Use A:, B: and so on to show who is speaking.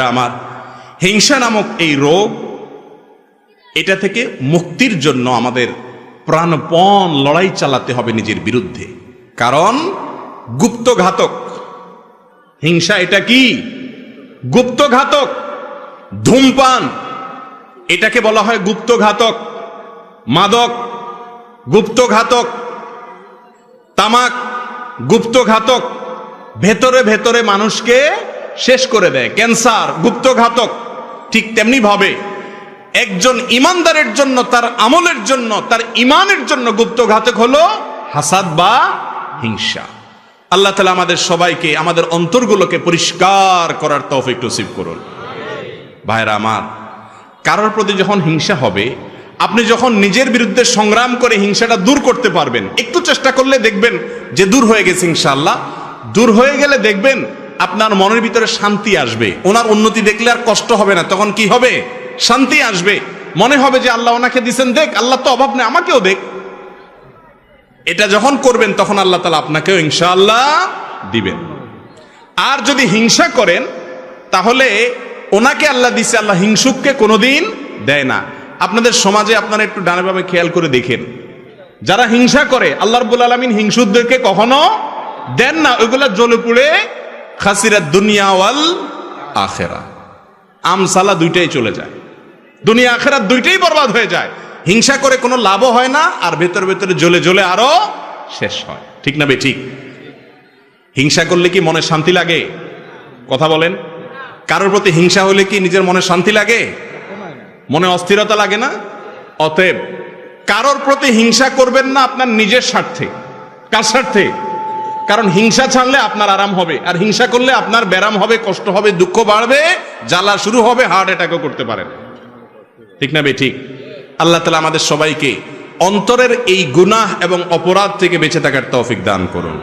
A: আমার হিংসা নামক এই রোগ, এটা থেকে মুক্তির জন্য আমাদের প্রাণপণ লড়াই চালাতে হবে নিজের বিরুদ্ধে। কারণ গুপ্ত ঘাতক হিংসা। এটা কি? গুপ্ত ঘাতক। ধূমপান, এটাকে বলা হয় গুপ্ত ঘাতক। মাদক গুপ্ত ঘাতক, তামাক গুপ্ত ঘাতক, ভেতরে ভেতরে মানুষকে শেষ করে দেয়। ক্যান্সার গুপ্ত ঘাতক। ঠিক তেমনি ভাবে একজন ইমানদারের জন্য, তার আমলের জন্য, তার ইমানের জন্য গুপ্ত ঘাতক হলো হাসাদ বা হিংসা। আল্লাহ তাআলা আমাদের সবাইকে, আমাদের অন্তরগুলোকে পরিষ্কার করার তৌফিক নসিব করুন। ভাইরা আমার, কারোর প্রতি যখন হিংসা হবে, আপনি যখন নিজের বিরুদ্ধে সংগ্রাম করে হিংসাটা দূর করতে পারবেন, একটু চেষ্টা করলে দেখবেন যে দূর হয়ে গেছে ইনশাআল্লাহ। দূর হয়ে গেলে দেখবেন আপনার মনের ভিতরে শান্তি আসবে। ওনার উন্নতি দেখলে আর কষ্ট হবে না, তখন কি হবে? শান্তি আসবে। মনে হবে যে আল্লাহ ওনাকে দিছেন, দেখ, আল্লাহ তো অভাব নেই, আমাকেও দেখ। এটা যখন করবেন তখন আল্লাহ তাআলা আপনাকেও ইনশাআল্লাহ দিবেন। আর যদি হিংসা করেন তাহলে ওনাকে আল্লাহ দিছে, আল্লাহ হিংসুককে কোনোদিন দেয় না। আপনাদের সমাজে আপনারা একটু ডানে বামে খেয়াল করে দেখেন, যারা হিংসা করে আল্লাহ রাব্বুল আলামিন হিংসুকদেরকে কখনো দেন না। ওইগুলা জ্বলে পুড়ে খাসিরাত দুনিয়া ওয়াল আখিরা, আমসালা দুইটাই চলে যায়। দুনিয়া আখিরাত দুইটাই বরবাদ হয়ে যায়। হিংসা করে কোনো লাভও হয় না, আর ভেতর ভেতরে জ্বলে জ্বলে আরো শেষ হয়। ঠিক না বে ঠিক? হিংসা করলে কি মনে শান্তি লাগে? কথা বলেন। কারোর প্রতি হিংসা হলে কি নিজের মনে শান্তি লাগে? মনে অস্থিরতা লাগে না? অতএব কারোর প্রতি হিংসা করবেন না আপনার নিজের স্বার্থে। কার স্বার্থে? কারণ হিংসা ছাড়লে আপনার আরাম হবে, আর হিংসা করলে আপনার ব্যারাম হবে, কষ্ট হবে, দুঃখ বাড়বে, জ্বালা শুরু হবে, হার্ট অ্যাটাকও করতে পারেন। ঠিক না বে ঠিক? আল্লাহ তাআলা আমাদের সবাইকে অন্তরের এই গুনাহ এবং অপরাধ থেকে বেঁচে থাকার তৌফিক দান করুন।